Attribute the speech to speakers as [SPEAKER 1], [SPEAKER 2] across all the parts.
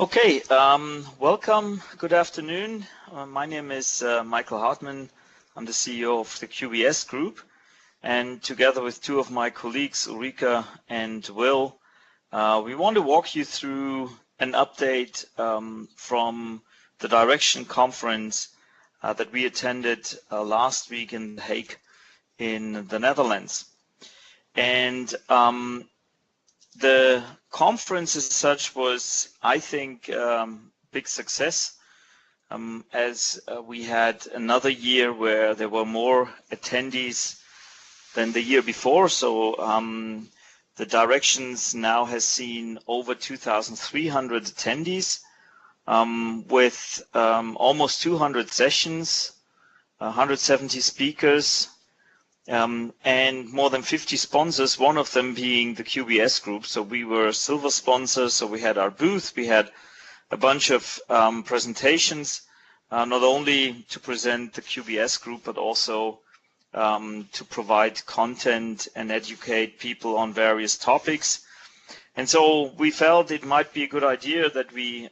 [SPEAKER 1] Okay, welcome. Good afternoon. My name is Michael Hartmann. I'm the CEO of the QBS Group, and together with two of my colleagues, Ulrikka and Will, we want to walk you through an update from the Direction conference that we attended last week in The Hague in the Netherlands. And the conference as such was, I think, big success, as we had another year where there were more attendees than the year before. So the Directions now has seen over 2,300 attendees with almost 200 sessions, 170 speakers, and more than 50 sponsors, one of them being the QBS Group. So we were silver sponsors, so we had our booth, we had a bunch of presentations, not only to present the QBS Group, but also to provide content and educate people on various topics. And so we felt it might be a good idea that we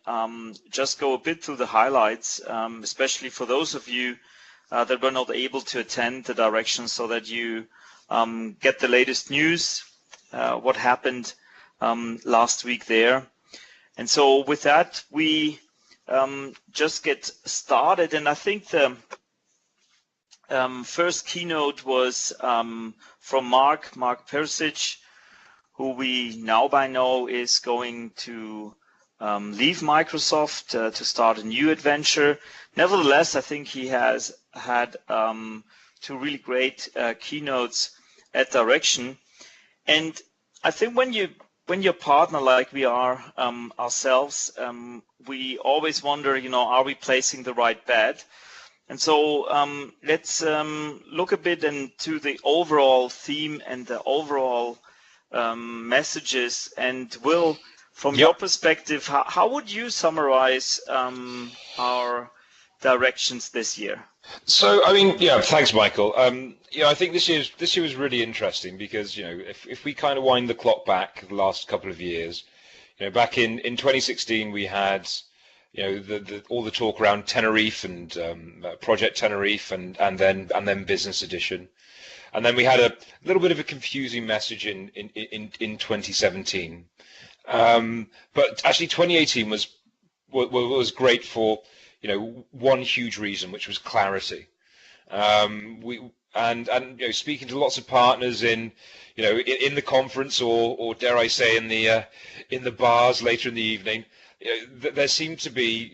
[SPEAKER 1] just go a bit through the highlights, especially for those of you that were not able to attend the Directions, so that you get the latest news, what happened last week there. And so with that, we just get started. And I think the first keynote was from Mark Persic, who we now by know is going to leave Microsoft to start a new adventure. Nevertheless, I think he has had two really great keynotes at Direction. And I think when you partner like we are ourselves, we always wonder, are we placing the right bet? And so let's look a bit into the overall theme and the overall messages. And Will, from your perspective, how would you summarize our Directions this year?
[SPEAKER 2] So, I mean, thanks, Michael. I think this year was really interesting because, if we kind of wind the clock back the last couple of years, back in 2016 we had, all the talk around Tenerife and Project Tenerife and then Business Edition, and then we had a little bit of a confusing message in 2017. But actually 2018 was great for one huge reason, which was clarity. Speaking to lots of partners in the conference, or dare I say in the bars later in the evening, there seemed to be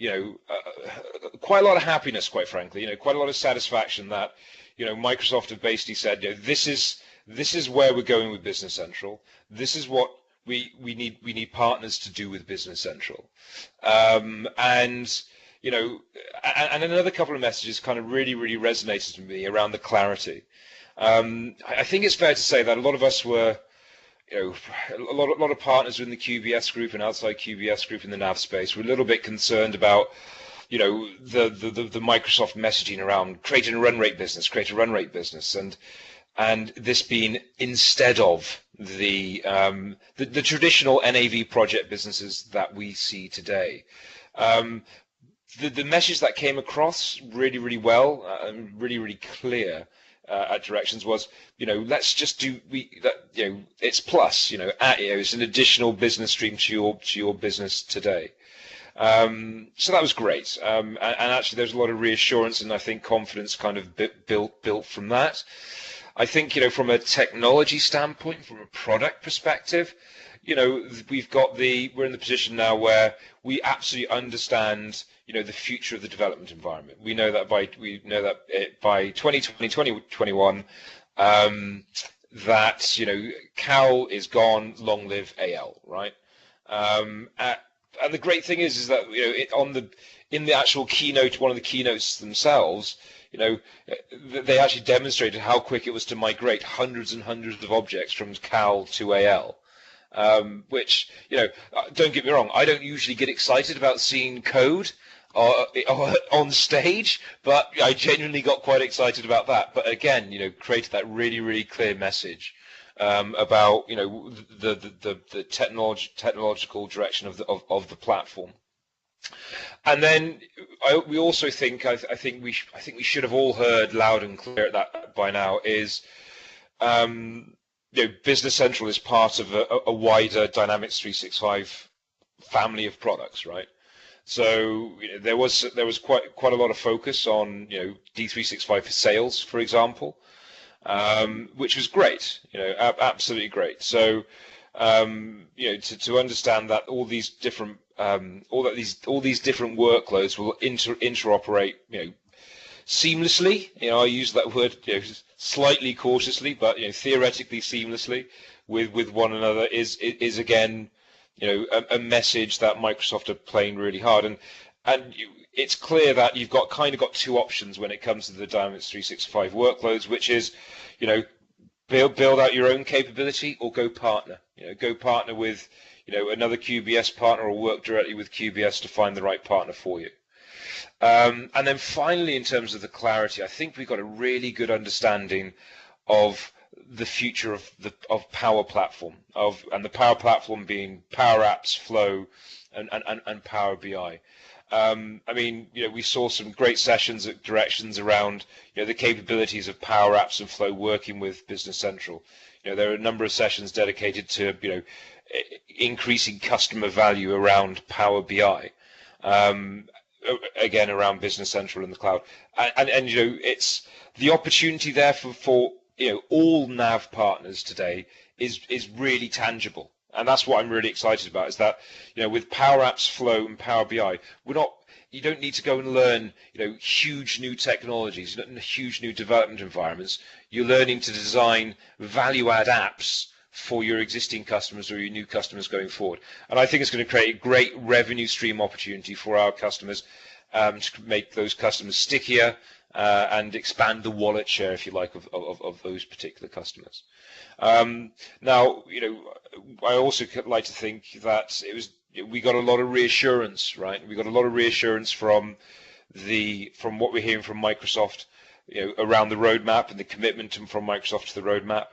[SPEAKER 2] quite a lot of happiness, quite frankly, quite a lot of satisfaction that Microsoft have basically said, this is where we're going with Business Central. This is what we need partners to do with Business Central. And another couple of messages kind of really resonated with me around the clarity. I think it's fair to say that a lot of us were, a lot of partners within the QBS Group and outside QBS Group in the NAV space were a little bit concerned about, the Microsoft messaging around create a run rate business, and this being instead of the traditional NAV project businesses that we see today. The message that came across really well, really clear at Directions was, let's just do it's plus, it's an additional business stream to your business today. So that was great, and actually there's a lot of reassurance and I think confidence kind of built from that. I think from a technology standpoint, from a product perspective, we're in the position now where we absolutely understand the future of the development environment. We know that by 2020, 2021, that Cal is gone, long live AL, right? And the great thing is that in the actual keynote, one of the keynotes themselves, they actually demonstrated how quick it was to migrate hundreds and hundreds of objects from Cal to AL. Which, don't get me wrong, I don't usually get excited about seeing code on stage, but I genuinely got quite excited about that. But again, created that really clear message about the technological direction of the platform. And then we also think I think we should have all heard loud and clear that by now is Business Central is part of a wider Dynamics 365 family of products, right? So there was quite a lot of focus on D365 for sales, for example, which was great, absolutely great. So to understand that all these different different workloads will interoperate, seamlessly. I use that word slightly cautiously, but theoretically seamlessly with one another is again a message that Microsoft are playing really hard, and it's clear that you've got two options when it comes to the Dynamics 365 workloads, which is build out your own capability or go partner. Go partner with another QBS partner or work directly with QBS to find the right partner for you. And then finally, in terms of the clarity, I think we've got a really good understanding of the future of Power Platform, and the Power Platform being Power Apps, Flow, and Power BI. We saw some great sessions at Directions around the capabilities of Power Apps and Flow working with Business Central. There are a number of sessions dedicated to increasing customer value around Power BI. Again, around Business Central in the cloud, and it's the opportunity there for all NAV partners today is really tangible, and that's what I'm really excited about. Is that with Power Apps, Flow, and Power BI, you don't need to go and learn huge new technologies, huge new development environments. You're learning to design value-add apps for your existing customers or your new customers going forward. And I think it's going to create a great revenue stream opportunity for our customers to make those customers stickier and expand the wallet share, if you like, of those particular customers. Now, I also like to think that we got a lot of reassurance, right? We got a lot of reassurance from what we're hearing from Microsoft, around the roadmap and the commitment from Microsoft to the roadmap.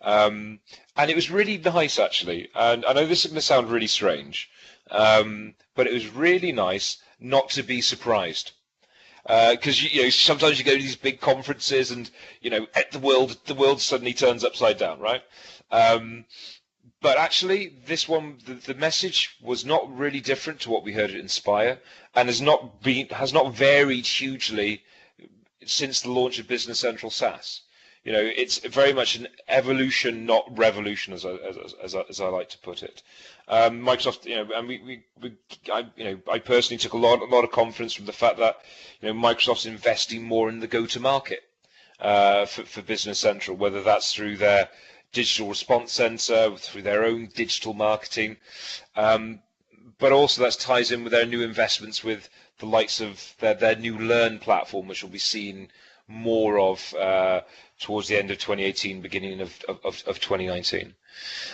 [SPEAKER 2] And it was really nice, actually. And I know this is going to sound really strange, but it was really nice not to be surprised. Because sometimes you go to these big conferences and the world suddenly turns upside down, right? But actually, this one, the message was not really different to what we heard at Inspire, and has not varied hugely since the launch of Business Central SaaS. It's very much an evolution, not revolution, as I like to put it. Microsoft, and I personally took a lot of confidence from the fact that Microsoft's investing more in the go-to-market for Business Central, whether that's through their digital response center, through their own digital marketing, but also that ties in with their new investments with the likes of their new Learn platform, which will be seen more of towards the end of 2018, beginning of 2019.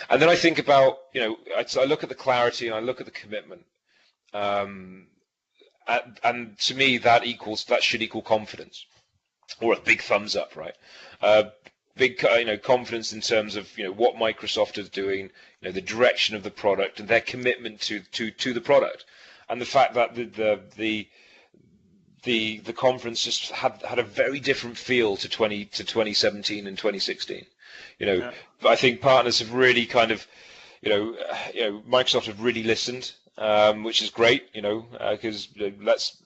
[SPEAKER 2] And then I think about, I look at the clarity and I look at the commitment, and to me that should equal confidence, or a big thumbs up, right? Big confidence in terms of what Microsoft is doing, the direction of the product and their commitment to the product, and the fact that the conference just had a very different feel to 2017 and 2016. Yeah. I think partners have really Microsoft have really listened, which is great. Because let's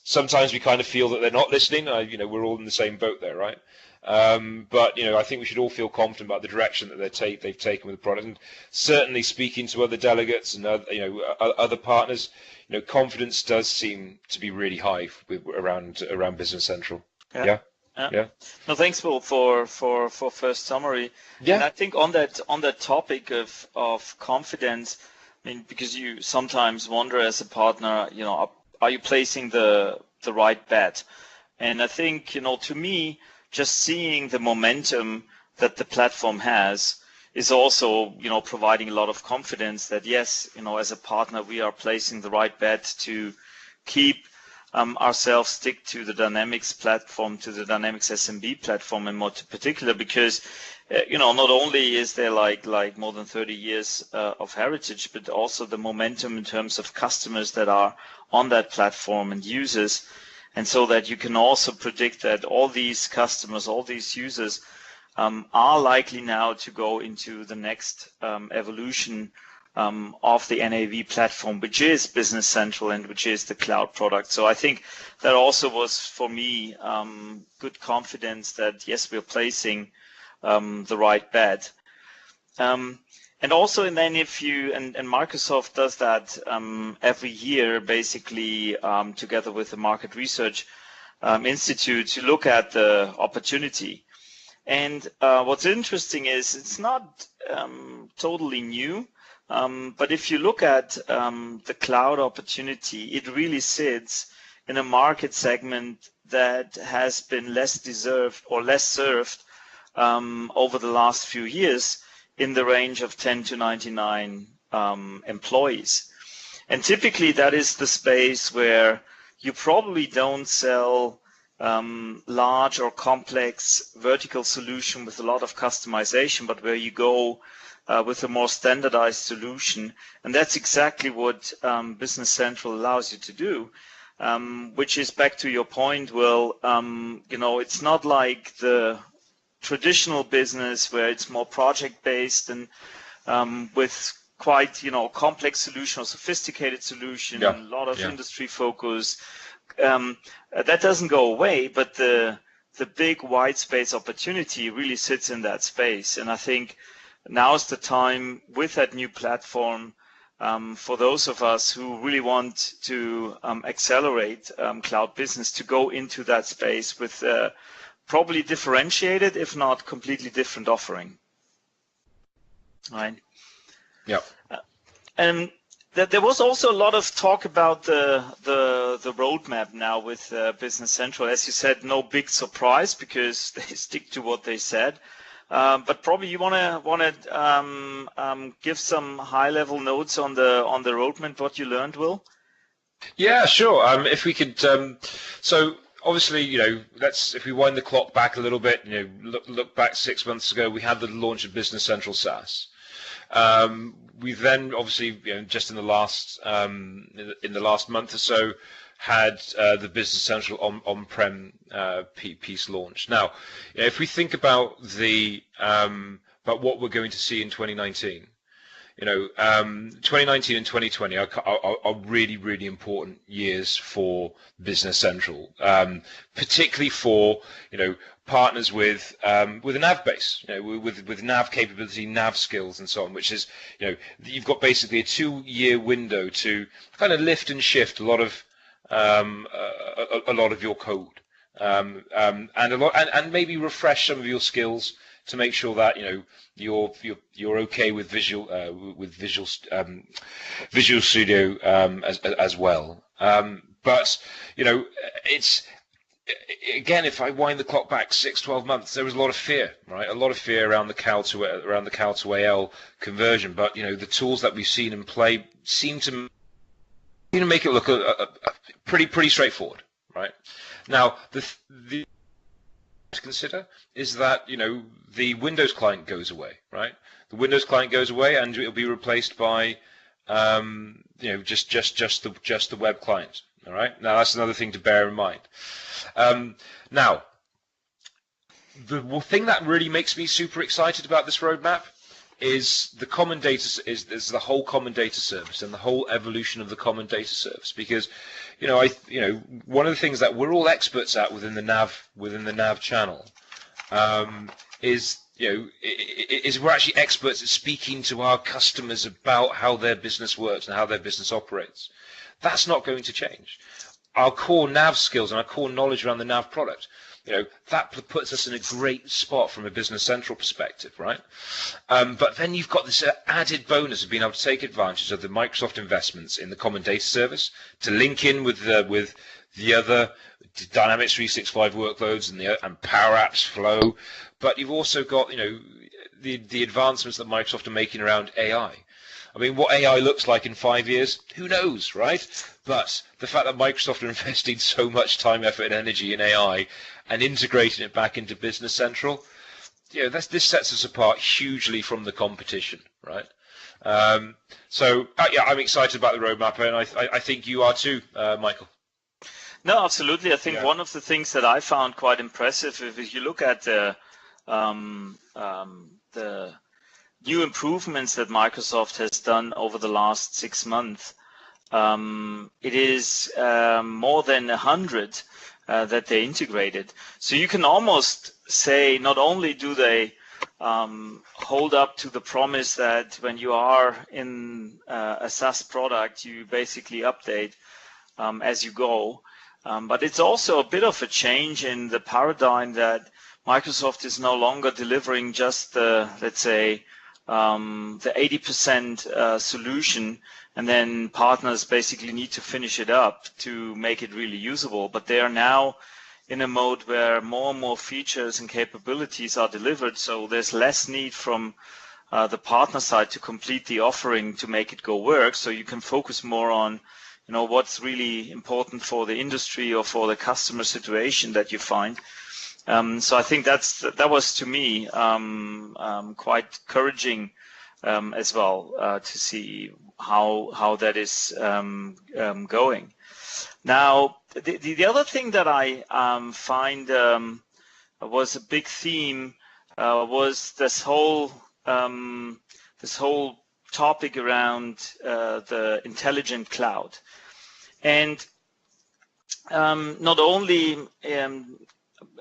[SPEAKER 2] sometimes we kind of feel that they're not listening. We're all in the same boat there, right? But I think we should all feel confident about the direction that they've taken with the product, and certainly speaking to other delegates and other partners, confidence does seem to be really high around Business Central. Yeah.
[SPEAKER 1] No, thanks for first summary.
[SPEAKER 2] Yeah.
[SPEAKER 1] And I think on that topic of confidence, because you sometimes wonder as a partner, are you placing the right bet? And I think to me, just seeing the momentum that the platform has is also, providing a lot of confidence that yes, as a partner, we are placing the right bet to keep ourselves stick to the Dynamics platform, to the Dynamics SMB platform in more particular, because not only is there like more than 30 years of heritage, but also the momentum in terms of customers that are on that platform and users, and so that you can also predict that all these customers, all these users are likely now to go into the next evolution of the NAV platform, which is Business Central and which is the cloud product. So I think that also was, for me, good confidence that, yes, we're placing the right bet. And also, and then if you, and Microsoft does that every year, basically, together with the Market Research Institute, to look at the opportunity. And what's interesting is it's not totally new. But if you look at the cloud opportunity, it really sits in a market segment that has been less deserved or less served over the last few years, in the range of 10 to 99 employees. And typically that is the space where you probably don't sell large or complex vertical solution with a lot of customization, but where you go with a more standardized solution. And that's exactly what Business Central allows you to do, which is back to your point, Will, it's not like the traditional business where it's more project-based and with quite, complex solution or sophisticated solution, a lot of industry focus. That doesn't go away, but the big white space opportunity really sits in that space. And I think now's the time with that new platform for those of us who really want to accelerate cloud business to go into that space with probably differentiated, if not completely different offering. Right?
[SPEAKER 2] Yeah.
[SPEAKER 1] And there was also a lot of talk about the roadmap now with Business Central. As you said, no big surprise because they stick to what they said. But probably you want to give some high-level notes on the roadmap, what you learned, Will?
[SPEAKER 2] Yeah, sure. If we could, so obviously, if we wind the clock back a little bit, look back 6 months ago, we had the launch of Business Central SaaS. We've then obviously, just in the last month or so, had the Business Central on-prem piece launched. Now, if we think about about what we're going to see in 2019, 2019 and 2020 are really, really important years for Business Central, particularly for partners with a NAV base, with NAV capability, NAV skills, and so on. Which is, you've got basically a 2-year window to kind of lift and shift a lot of your code, and maybe refresh some of your skills to make sure that you're okay with Visual Studio as well. But it's, again, if I wind the clock back 6-12 months, there was a lot of fear, right? A lot of fear around the CAL to AL conversion. But the tools that we've seen in play seem to make it look pretty straightforward, right? Now, the to consider is that the Windows client goes away, right? The Windows client goes away, and it'll be replaced by just the web client. All right. Now that's another thing to bear in mind. Now, the thing that really makes me super excited about this roadmap is the common data, is the whole common data service and the whole evolution of the common data service. Because one of the things that we're all experts at within the NAV channel is we're actually experts at speaking to our customers about how their business works and how their business operates. That's not going to change. Our core NAV skills and our core knowledge around the NAV product, that puts us in a great spot from a Business Central perspective, right? But then you've got this added bonus of being able to take advantage of the Microsoft investments in the common data service to link in with the other Dynamics 365 workloads and Power Apps Flow. But you've also got the advancements that Microsoft are making around AI. I mean, what AI looks like in 5 years, who knows, right? But the fact that Microsoft are investing so much time, effort, and energy in AI and integrating it back into Business Central, this sets us apart hugely from the competition, right? Yeah, I'm excited about the roadmap, and I think you are too, Michael.
[SPEAKER 1] No, absolutely. I think one of the things that I found quite impressive, if you look at the new improvements that Microsoft has done over the last 6 months, it is more than 100 that they integrated. So you can almost say not only do they hold up to the promise that when you are in a SaaS product, you basically update as you go, but it's also a bit of a change in the paradigm that Microsoft is no longer delivering just the, let's say, the 80% solution, and then partners basically need to finish it up to make it really usable. But they are now in a mode where more and more features and capabilities are delivered, so there's less need from the partner side to complete the offering to make it go work. So you can focus more on, what's really important for the industry or for the customer situation that you find. So I think that was to me quite encouraging as well to see how that is going. Now, the other thing that I find was a big theme was this whole topic around the intelligent cloud, and not only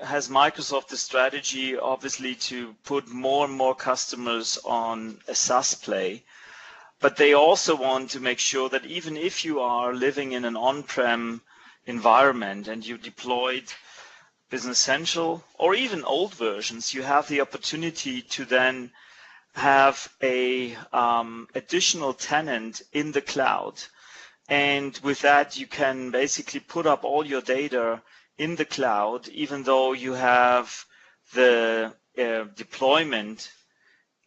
[SPEAKER 1] has Microsoft the strategy, obviously, to put more and more customers on a SaaS play, but they also want to make sure that even if you are living in an on-prem environment and you deployed Business Central or even old versions, you have the opportunity to then have a additional tenant in the cloud. And with that, you can basically put up all your data in the cloud, even though you have the deployment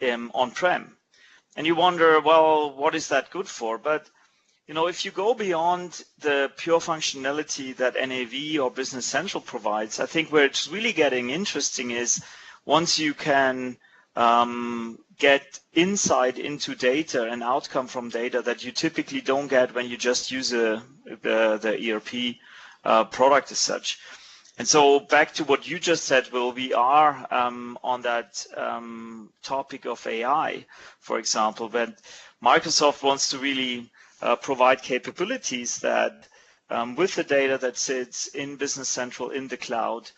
[SPEAKER 1] on-prem. And you wonder, well, what is that good for? But if you go beyond the pure functionality that NAV or Business Central provides, I think where it's really getting interesting is once you can get insight into data and outcome from data that you typically don't get when you just use the ERP product as such. And so back to what you just said, Will, we are on that topic of AI, for example, but Microsoft wants to really provide capabilities that with the data that sits in Business Central in the cloud,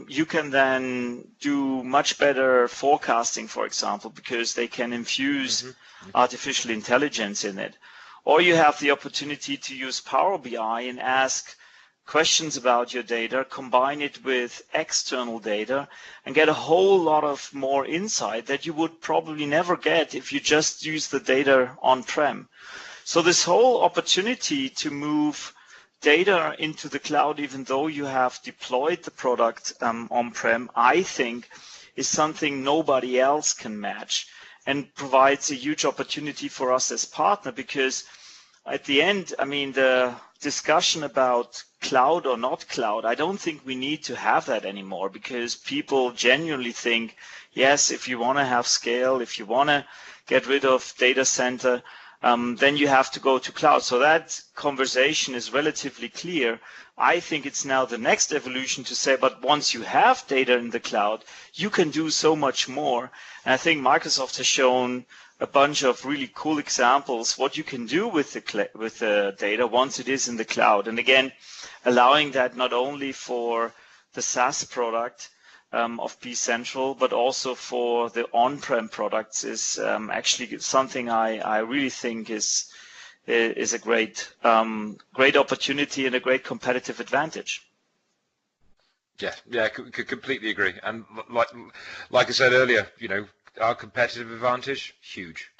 [SPEAKER 1] you can then do much better forecasting, for example, because they can infuse artificial intelligence in it. Or you have the opportunity to use Power BI and ask questions about your data, combine it with external data, and get a whole lot of more insight that you would probably never get if you just use the data on-prem. So this whole opportunity to move data into the cloud, even though you have deployed the product on-prem, I think is something nobody else can match, and provides a huge opportunity for us as partner, because at the end, I mean, the discussion about cloud or not cloud, I don't think we need to have that anymore, because people genuinely think, yes, if you want to have scale, if you want to get rid of data center, then you have to go to cloud. So that conversation is relatively clear. I think it's now the next evolution to say, but once you have data in the cloud, you can do so much more. And I think Microsoft has shown a bunch of really cool examples what you can do with the data once it is in the cloud. And again, allowing that not only for the SaaS product of B-Central, but also for the on-prem products is actually something I really think is a great opportunity and a great competitive advantage.
[SPEAKER 2] Yeah, completely agree. And like I said earlier, our competitive advantage, huge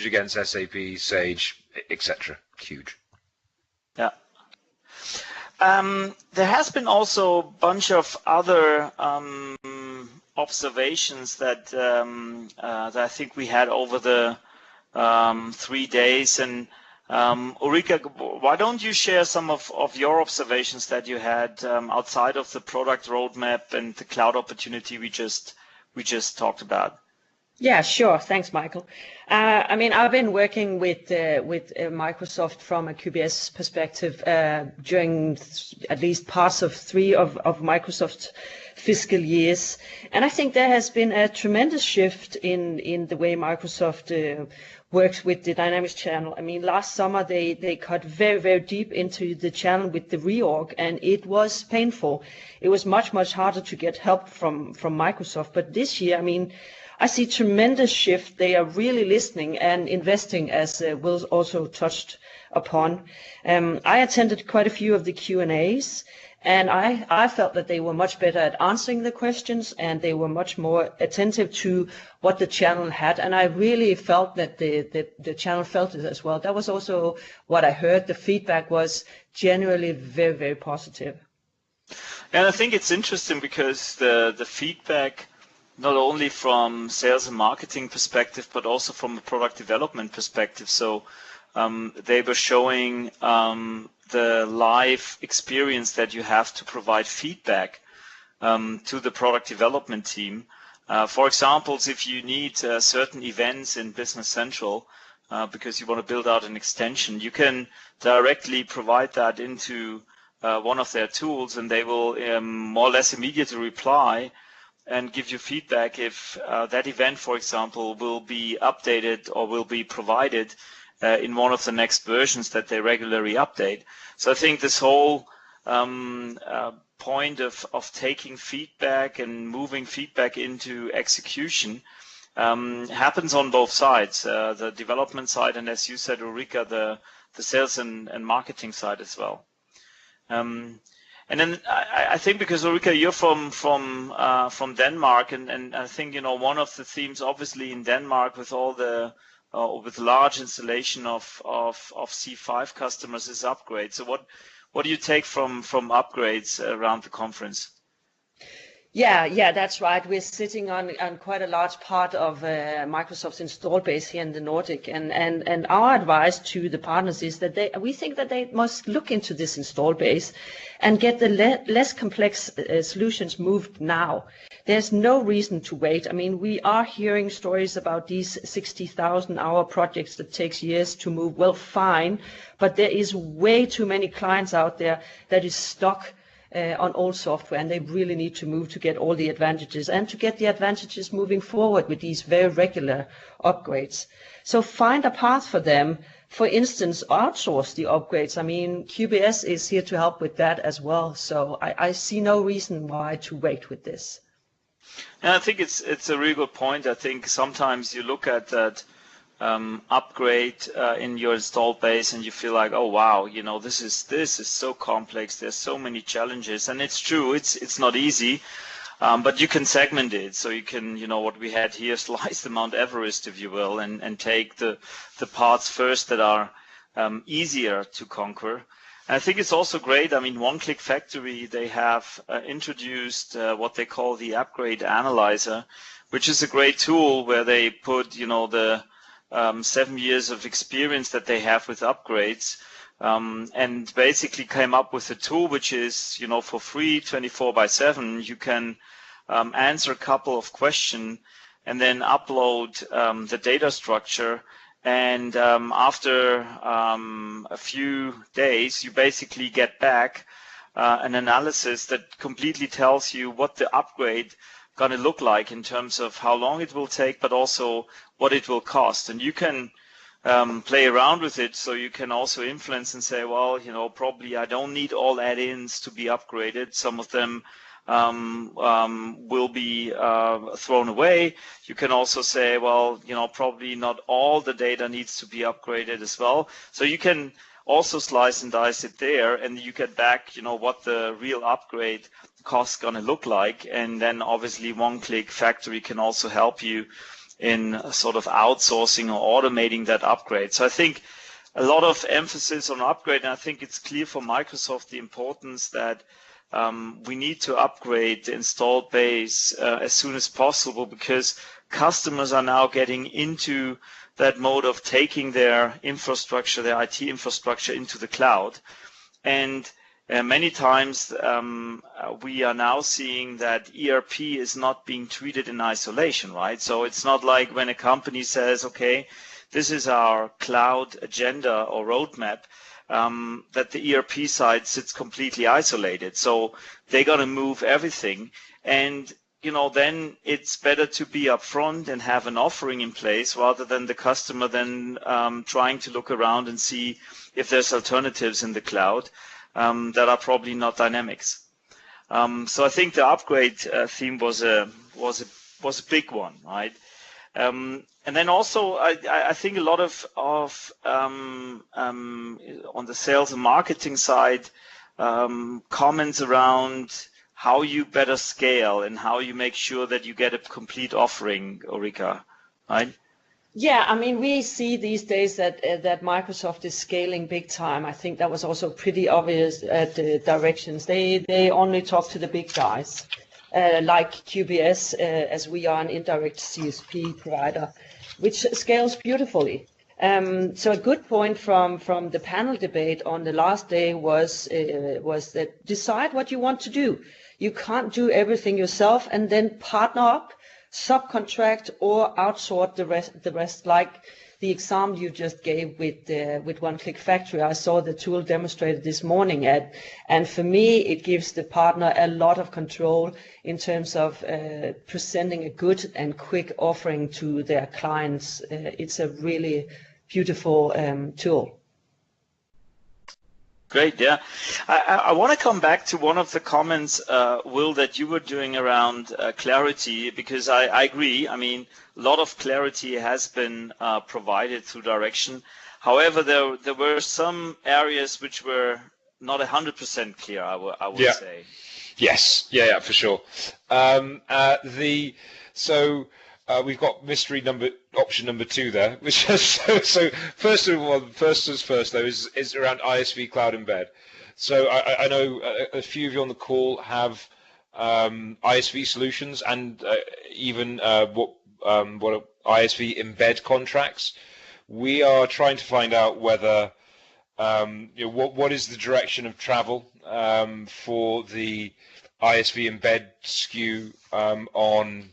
[SPEAKER 2] against SAP, Sage, etc. Huge.
[SPEAKER 1] Yeah. There has been also a bunch of other observations that I think we had over the 3 days. And Ulrikka, why don't you share some of your observations that you had outside of the product roadmap and the cloud opportunity we just talked about?
[SPEAKER 3] Yeah, sure. Thanks, Michael. I mean, I've been working with Microsoft from a QBS perspective during at least parts of 3 of Microsoft's fiscal years, and I think there has been a tremendous shift in the way Microsoft works with the Dynamics channel. I mean, last summer they cut very, very deep into the channel with the reorg, and it was painful. It was much harder to get help from Microsoft. But this year, I mean, I see tremendous shift. They are really listening and investing, as Will also touched upon. I attended quite a few of the Q&As, and I felt that they were much better at answering the questions, and they were much more attentive to what the channel had. And I really felt that the channel felt it as well. That was also what I heard. The feedback was generally very, very positive.
[SPEAKER 1] And I think it's interesting because the feedback, not only from sales and marketing perspective, but also from a product development perspective. So they were showing the live experience that you have to provide feedback to the product development team. For example, if you need certain events in Business Central because you want to build out an extension, you can directly provide that into one of their tools, and they will more or less immediately reply and give you feedback if that event, for example, will be updated or will be provided in one of the next versions that they regularly update. So I think this whole point of taking feedback and moving feedback into execution happens on both sides, the development side, and as you said, Ulrikka, the sales and marketing side as well. And then I think, because Ulrikka, you're from Denmark, and I think, you know, one of the themes obviously in Denmark with all the with large installation of C5 customers is upgrades. So what do you take from upgrades around the conference?
[SPEAKER 3] Yeah, that's right. We're sitting on quite a large part of Microsoft's install base here in the Nordic, and our advice to the partners is that we think that they must look into this install base and get the less complex solutions moved now. There's no reason to wait. I mean, we are hearing stories about these 60,000-hour projects that takes years to move. Well, fine, but there is way too many clients out there that is stuck on old software, and they really need to move to get all the advantages and to get the advantages moving forward with these very regular upgrades. So find a path for them. For instance, outsource the upgrades. I mean, QBS is here to help with that as well. So I see no reason why to wait with this.
[SPEAKER 1] And I think it's a really good point. I think sometimes you look at that upgrade in your installed base and you feel like, oh wow, you know, this is so complex, there's so many challenges, and it's true, it's not easy, but you can segment it. So you can, you know, what we had here, slice the Mount Everest, if you will, and take the parts first that are easier to conquer. And I think it's also great. I mean, One Click Factory, they have introduced what they call the Upgrade Analyzer, which is a great tool where they put, you know, the 7 years of experience that they have with upgrades, and basically came up with a tool which is, you know, for free, 24/7. You can answer a couple of questions and then upload the data structure. And after a few days, you basically get back an analysis that completely tells you what the upgrade going to look like in terms of how long it will take, but also what it will cost. And you can play around with it, so you can also influence and say, well, you know, probably I don't need all add-ins to be upgraded. Some of them will be thrown away. You can also say, well, you know, probably not all the data needs to be upgraded as well. So you can also slice and dice it there, and you get back, you know, what the real upgrade cost going to look like. And then obviously One Click Factory can also help you in sort of outsourcing or automating that upgrade. So I think a lot of emphasis on upgrade, and I think it's clear for Microsoft the importance that we need to upgrade the installed base as soon as possible, because customers are now getting into that mode of taking their infrastructure, their IT infrastructure, into the cloud. And many times we are now seeing that ERP is not being treated in isolation, right? So it's not like when a company says, okay, this is our cloud agenda or roadmap, that the ERP side sits completely isolated. So they're going to move everything. And then it's better to be upfront and have an offering in place, rather than the customer then trying to look around and see if there's alternatives in the cloud that are probably not Dynamics. So I think the upgrade theme was a big one, right? And then also I think a lot of on the sales and marketing side, comments around how you better scale and how you make sure that you get a complete offering, Ulrikka, right?
[SPEAKER 3] Yeah, I mean, we see these days that Microsoft is scaling big time. I think that was also pretty obvious at the Directions. They only talk to the big guys, like QBS, as we are an indirect CSP provider, which scales beautifully. So a good point from the panel debate on the last day was that decide what you want to do. You can't do everything yourself and then partner up, subcontract, or outsource the rest, like the example you just gave with One Click Factory. I saw the tool demonstrated this morning, and for me it gives the partner a lot of control in terms of presenting a good and quick offering to their clients. It's a really beautiful tool.
[SPEAKER 1] Great, yeah. I want to come back to one of the comments, Will, that you were doing around clarity, because I agree. I mean, a lot of clarity has been provided through Direction. However, there were some areas which were not 100% clear, I would say.
[SPEAKER 2] Yes, yeah, for sure. We've got mystery option number 2 there, which is so first as first though is around ISV Cloud Embed. So I know a few of you on the call have ISV solutions and even what are ISV Embed contracts. We are trying to find out whether what is the direction of travel for the ISV Embed SKU on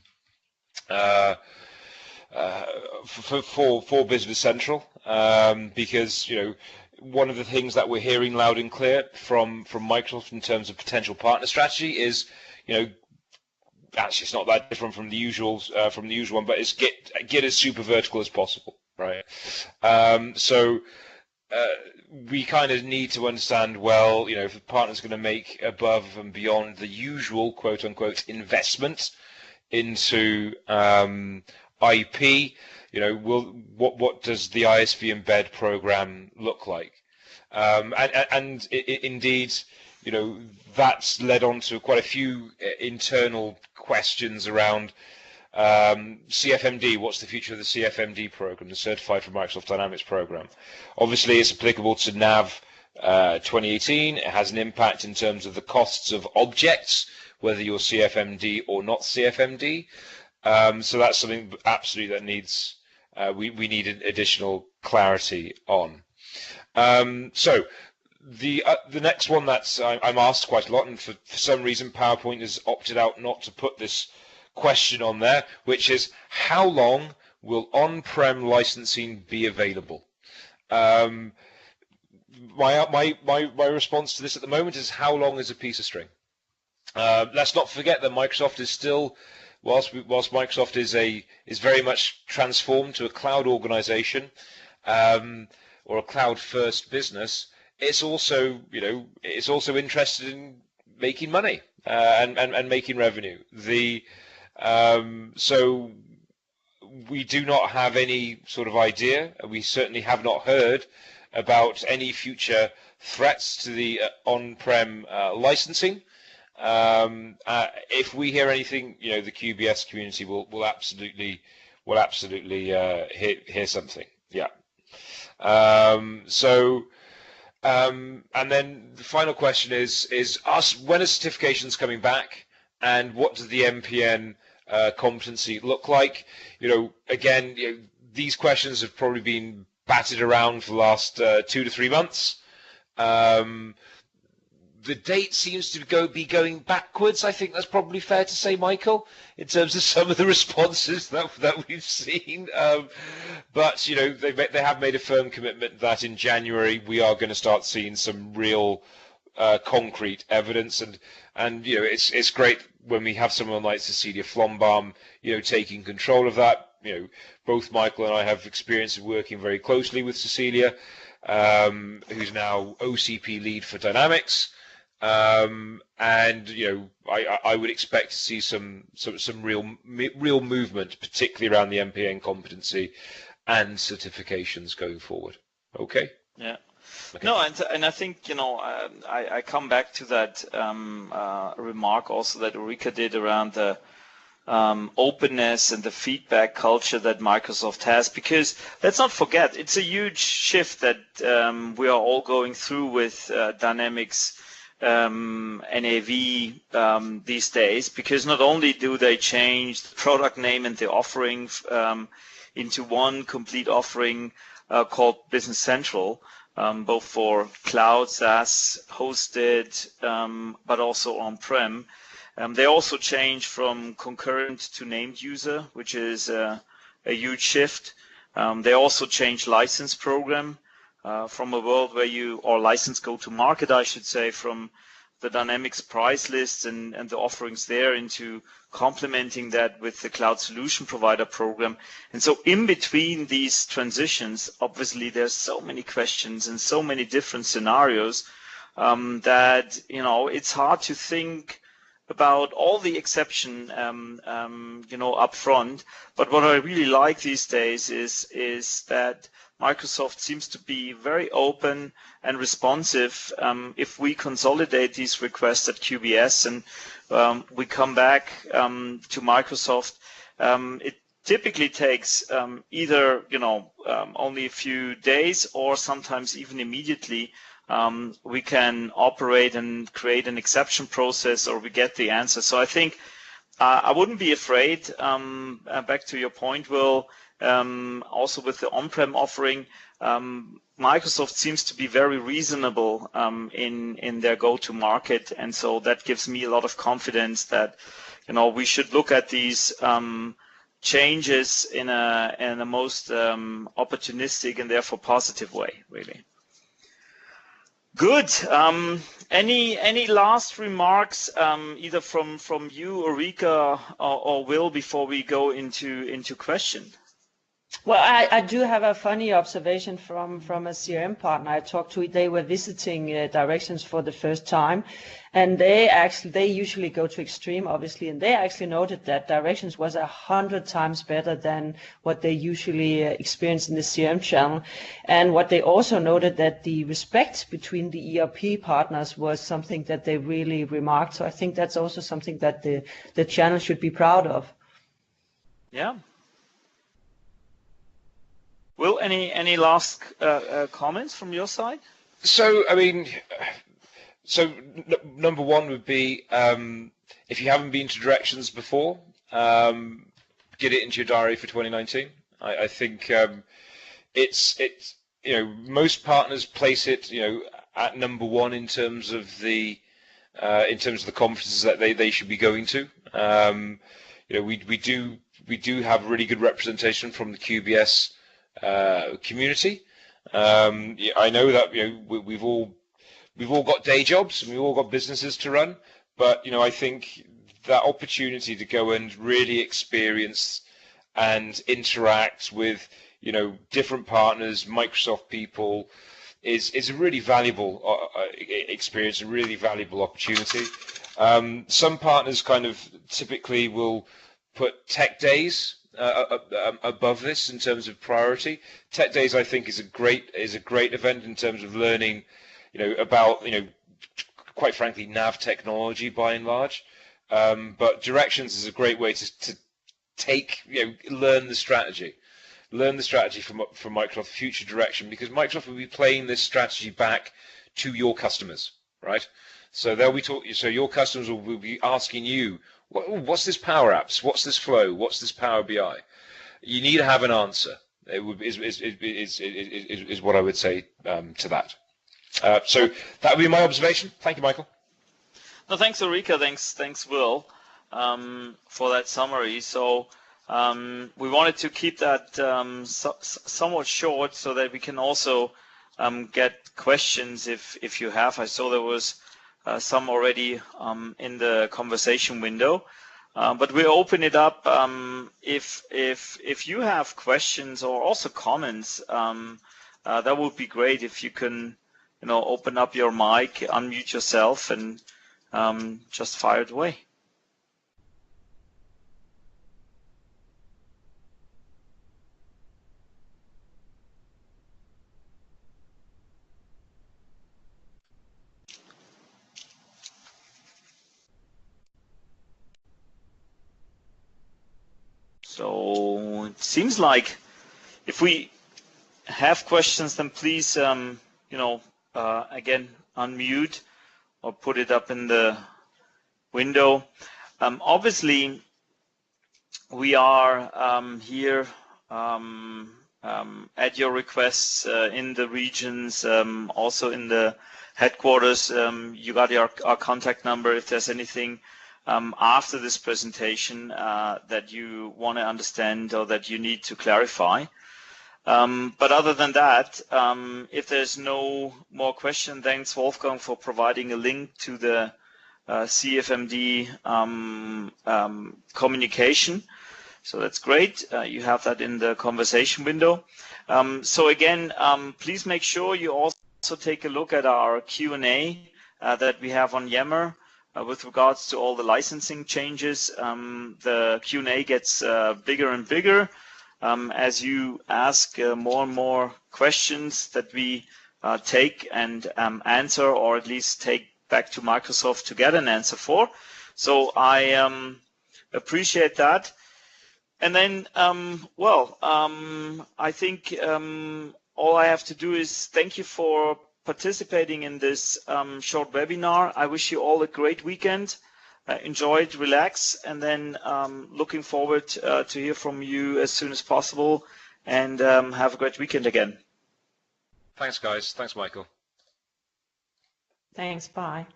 [SPEAKER 2] for Business Central, because one of the things that we're hearing loud and clear from Microsoft in terms of potential partner strategy is actually it's not that different from the usual one, but it's get as super vertical as possible, right? So we kind of need to understand, well, if a partner's going to make above and beyond the usual quote unquote investment into IP, what does the ISV Embed program look like? And indeed, that's led on to quite a few internal questions around CFMD. What's the future of the CFMD program, the Certified for Microsoft Dynamics program? Obviously, it's applicable to NAV 2018. It has an impact in terms of the costs of objects, whether you're CFMD or not CFMD. So that's something absolutely that needs we need additional clarity on. So the next one that's I'm asked quite a lot, and for some reason PowerPoint has opted out not to put this question on there, which is how long will on-prem licensing be available? My response to this at the moment is how long is a piece of string? Let's not forget that Microsoft is still, whilst Microsoft is very much transformed to a cloud organization or a cloud-first business, it's also interested in making money and making revenue. So we do not have any sort of idea. We certainly have not heard about any future threats to the on-prem licensing. If we hear anything, the QBS community will absolutely hear something. Yeah. So And then the final question is when are certifications coming back, and what does the MPN competency look like? Again, these questions have probably been batted around for the last 2 to 3 months. The date seems to be going backwards. I think that's probably fair to say, Michael, in terms of some of the responses that we've seen. But they have made a firm commitment that in January we are going to start seeing some real concrete evidence, and it's great when we have someone like Cecilia Flombaum, taking control of that. Both Michael and I have experience of working very closely with Cecilia, who's now OCP lead for Dynamics. And I would expect to see some real movement, particularly around the MPN competency and certifications going forward. Okay.
[SPEAKER 1] Yeah.
[SPEAKER 2] Okay.
[SPEAKER 1] No, and I think I come back to that remark also that Ulrikka did around the openness and the feedback culture that Microsoft has, because let's not forget, it's a huge shift that we are all going through with Dynamics NAV these days, because not only do they change the product name and the offering into one complete offering called Business Central, both for cloud, SaaS, hosted, but also on-prem. They also change from concurrent to named user, which is a huge shift. They also change license program from a world where or license go-to-market, I should say, from the Dynamics price lists and the offerings there into complementing that with the cloud solution provider program. And so in between these transitions, obviously there's so many questions and so many different scenarios that, it's hard to think about all the exception, up front. But what I really like these days is that Microsoft seems to be very open and responsive. If we consolidate these requests at QBS and we come back to Microsoft, it typically takes either only a few days or sometimes even immediately. We can operate and create an exception process, or we get the answer. So I think I wouldn't be afraid. Back to your point, Will. Also with the on-prem offering, Microsoft seems to be very reasonable in their go-to-market, and so that gives me a lot of confidence that we should look at these changes in a most opportunistic and therefore positive way, really. Good. Any last remarks, either from you, Ulrikka, or Will, before we go into question?
[SPEAKER 3] Well, I do have a funny observation from a CRM partner I talked to. They were visiting Directions for the first time, and they usually go to Extreme, obviously, and they actually noted that Directions was 100 times better than what they usually experience in the CRM channel. And what they also noted, that the respect between the ERP partners was something that they really remarked. So I think that's also something that the channel should be proud of.
[SPEAKER 1] Yeah. Will, any last comments from your side?
[SPEAKER 2] So, number one would be, if you haven't been to Directions before, get it into your diary for 2019. I think it's most partners place it at number one in terms of the conferences that they should be going to. We do have really good representation from the QBS community. I know that we've all got day jobs and we've all got businesses to run, but I think that opportunity to go and really experience and interact with different partners, Microsoft people, is a really valuable experience, a really valuable opportunity. Some partners kind of typically will put tech days above this in terms of priority. Tech Days, I think, is a great event in terms of learning, about quite frankly nav technology by and large. But Directions is a great way to take learn the strategy, learn the strategy from Microsoft Future Direction, because Microsoft will be playing this strategy back to your customers, right? So they'll be so your customers will be asking you, what's this Power Apps? What's this Flow? What's this Power BI? You need to have an answer. Is what I would say to that. So that would be my observation. Thank you, Michael.
[SPEAKER 1] No, thanks, Ulrikka. Thanks, Will, for that summary. So we wanted to keep that somewhat short so that we can also get questions if you have. I saw there was some already in the conversation window. But we'll open it up if you have questions or also comments. That would be great if you can, open up your mic, unmute yourself, and just fire it away. So it seems like if we have questions, then please, again, unmute or put it up in the window. Obviously, we are here at your requests in the regions, also in the headquarters. You got our contact number if there's anything after this presentation that you want to understand or that you need to clarify. But other than that, if there's no more question, thanks Wolfgang for providing a link to the CFMD communication. So that's great. You have that in the conversation window. So again, please make sure you also take a look at our Q&A that we have on Yammer. With regards to all the licensing changes, the Q&A gets bigger and bigger as you ask more and more questions that we take and answer, or at least take back to Microsoft to get an answer for. So I appreciate that. And then, I think all I have to do is thank you for participating in this short webinar. I wish you all a great weekend. Enjoy it, relax, and then looking forward to hear from you as soon as possible, and have a great weekend again.
[SPEAKER 2] Thanks, guys. Thanks, Michael.
[SPEAKER 3] Thanks. Bye.